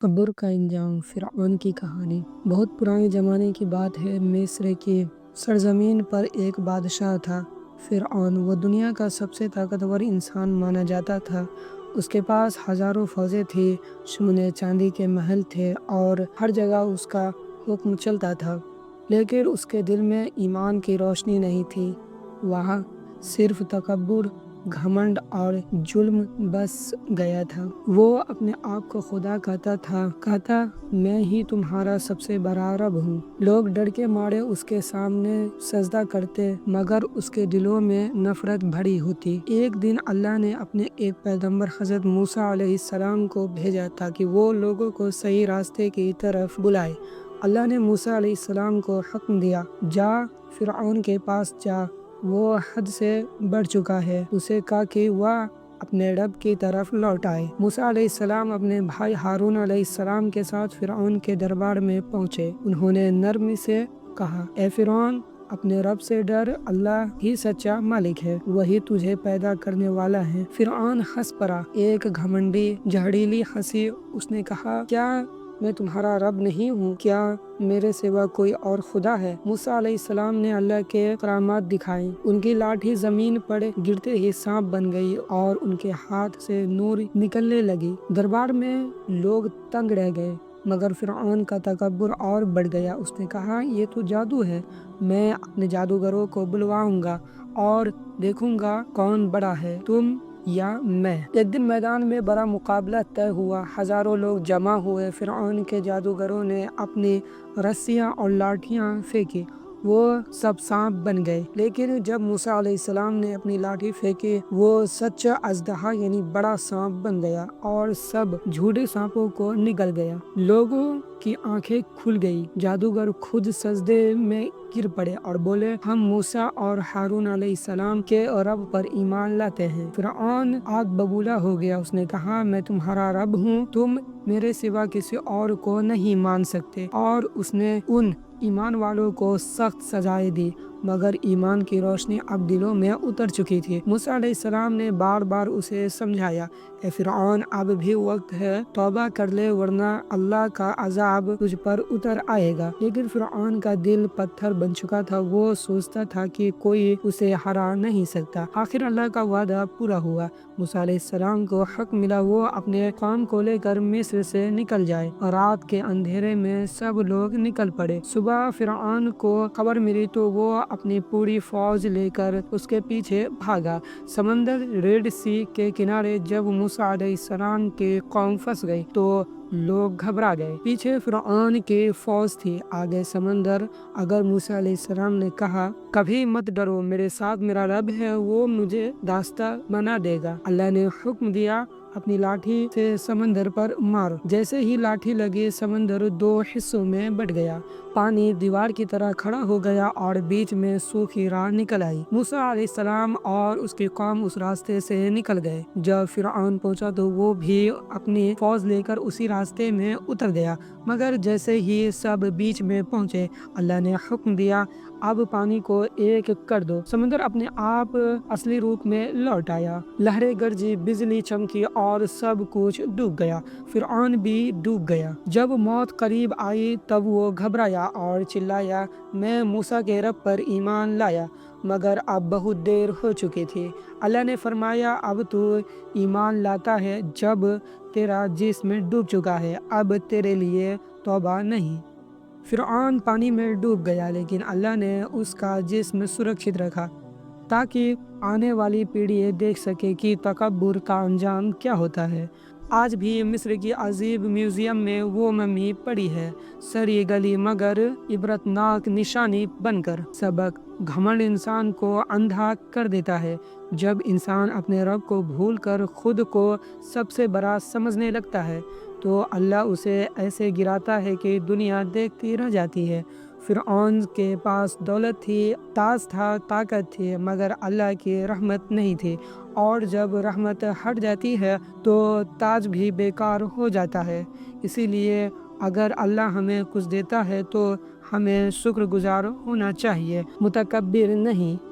تکبر کا انجام۔ فرعون کی کہانی بہت پرانے زمانے کی بات ہے۔ مصر کی سرزمین پر ایک بادشاہ تھا، فرعون۔ وہ دنیا کا سب سے طاقتور انسان مانا جاتا تھا۔ اس کے پاس ہزاروں فوجیں تھیں، سونے چاندی کے محل تھے اور ہر جگہ اس کا حکم چلتا تھا۔ لیکن اس کے دل میں ایمان کی روشنی نہیں تھی۔ وہاں صرف تکبر، گھمنڈ اور ظلم بس گیا تھا۔ وہ اپنے آپ کو خدا کہتا میں ہی تمہارا سب سے بڑا رب ہوں۔ لوگ ڈر کے مارے اس کے سامنے سجدہ کرتے، مگر اس کے دلوں میں نفرت بھری ہوتی۔ ایک دن اللہ نے اپنے ایک پیغمبر حضرت موسیٰ علیہ السلام کو بھیجا تاکہ وہ لوگوں کو صحیح راستے کی طرف بلائے۔ اللہ نے موسیٰ علیہ السلام کو حکم دیا، جا فرعون کے پاس جا، وہ حد سے بڑھ چکا ہے۔ اسے کہا کہ وہ اپنے رب کی طرف لوٹ آئے۔ موسیٰ علیہ السلام اپنے بھائی ہارون علیہ السلام کے ساتھ فرعون کے دربار میں پہنچے۔ انہوں نے نرمی سے کہا، اے فرعون، اپنے رب سے ڈر، اللہ ہی سچا مالک ہے، وہی تجھے پیدا کرنے والا ہے۔ فرعون ہنس پڑا، ایک گھمنڈی زہریلی ہنسی۔ اس نے کہا، کیا میں تمہارا رب نہیں ہوں؟ کیا میرے سوا کوئی اور خدا ہے؟ موسیٰ علیہ السلام نے اللہ کے کرامات دکھائیں۔ ان کی لاٹھی زمین پر گرتے ہی سانپ بن گئی اور ان کے ہاتھ سے نور نکلنے لگی۔ دربار میں لوگ تنگ رہ گئے، مگر فرعون کا تکبر اور بڑھ گیا۔ اس نے کہا، یہ تو جادو ہے، میں اپنے جادوگروں کو بلواؤں گا اور دیکھوں گا کون بڑا ہے، تم یا میں۔ ایک دن میدان میں بڑا مقابلہ طے ہوا۔ ہزاروں لوگ جمع ہوئے۔ فرعون کے جادوگروں نے اپنی رسیاں اور لاٹھیاں پھینکی، وہ سب سانپ بن گئے۔ لیکن جب موسیٰ علیہ السلام نے اپنی لاٹھی پھینکی، وہ سچا اژدہا یعنی بڑا سانپ بن گیا اور سب جھوٹے سانپوں کو نگل گیا۔ لوگوں کی آنکھیں کھل گئی۔ جادوگر خود سجدے میں گر پڑے اور بولے، ہم موسیٰ اور ہارون علیہ السلام کے رب پر ایمان لاتے ہیں۔ فرعون آگ ببولا ہو گیا۔ اس نے کہا، میں تمہارا رب ہوں، تم میرے سوا کسی اور کو نہیں مان سکتے۔ اور اس نے ان ایمان والوں کو سخت سزائیں دی، مگر ایمان کی روشنی اب دلوں میں اتر چکی تھی۔ موسیٰ علیہ السلام نے بار بار اسے سمجھایا، اے فرعون، اب بھی وقت ہے، توبہ کر لے ورنہ اللہ کا عذاب تجھ پر اتر آئے گا۔ لیکن فرعون کا دل پتھر بن چکا تھا۔ وہ سوچتا تھا کہ کوئی اسے ہرا نہیں سکتا۔ آخر اللہ کا وعدہ پورا ہوا۔ موسیٰ علیہ السلام کو حکم ملا وہ اپنے قوم کو لے کر مصر سے نکل جائے۔ رات کے اندھیرے میں سب لوگ نکل پڑے۔ صبح فرعون کو خبر ملی تو وہ اپنی پوری فوج لے کر اس کے پیچھے بھاگا۔ سمندر ریڈ سی کے کنارے جب موسیٰ علیہ السلام کی قوم پھنس گئی تو لوگ گھبرا گئے۔ پیچھے فرعون کی فوج تھی، آگے سمندر۔ اگر موسیٰ علیہ السلام نے کہا، کبھی مت ڈرو، میرے ساتھ میرا رب ہے، وہ مجھے راستہ بنا دے گا۔ اللہ نے حکم دیا، اپنی لاٹھی سے سمندر پر مار۔ جیسے ہی لاٹھی لگی، سمندر دو حصوں میں بٹ گیا۔ پانی دیوار کی طرح کھڑا ہو گیا اور بیچ میں سوکھی راہ نکل آئی۔ موسیٰ علیہ السلام اور اس کی قوم اس راستے سے نکل گئے۔ جب فرعون پہنچا تو وہ بھی اپنی فوج لے کر اسی راستے میں اتر گیا، مگر جیسے ہی سب بیچ میں پہنچے، اللہ نے حکم دیا، اب پانی کو ایک کر دو۔ سمندر اپنے آپ اصلی روپ میں لوٹ آیا۔ لہریں گرجی، بجلی چمکی اور سب کچھ ڈوب گیا۔ فرعون بھی ڈوب گیا۔ جب موت قریب آئی تب وہ گھبرایا اور چلایا، میں موسیٰ کے رب پر ایمان لایا، مگر اب بہت دیر ہو چکی تھی۔ اللہ نے فرمایا، اب تو ایمان لاتا ہے جب تیرا جسم ڈوب چکا ہے، اب تیرے لیے توبہ نہیں۔ فرعون پانی میں ڈوب گیا، لیکن اللہ نے اس کا جسم سرکشت رکھا تاکہ آنے والی پیڑھی دیکھ سکے کہ تکبر کا انجام کیا ہوتا ہے۔ آج بھی مصر کی عجیب میوزیم میں وہ ممی پڑی ہے، سڑی گلی مگر عبرتناک نشانی بن کر۔ سبق: گھمنڈ انسان کو اندھا کر دیتا ہے۔ جب انسان اپنے رب کو بھول کر خود کو سب سے بڑا سمجھنے لگتا ہے تو اللہ اسے ایسے گراتا ہے کہ دنیا دیکھتی رہ جاتی ہے۔ فرعون کے پاس دولت تھی، تاج تھا، طاقت تھی، مگر اللہ کی رحمت نہیں تھی، اور جب رحمت ہٹ جاتی ہے تو تاج بھی بیکار ہو جاتا ہے۔ اسی لیے اگر اللہ ہمیں کچھ دیتا ہے تو ہمیں شکر گزار ہونا چاہیے، متکبر نہیں۔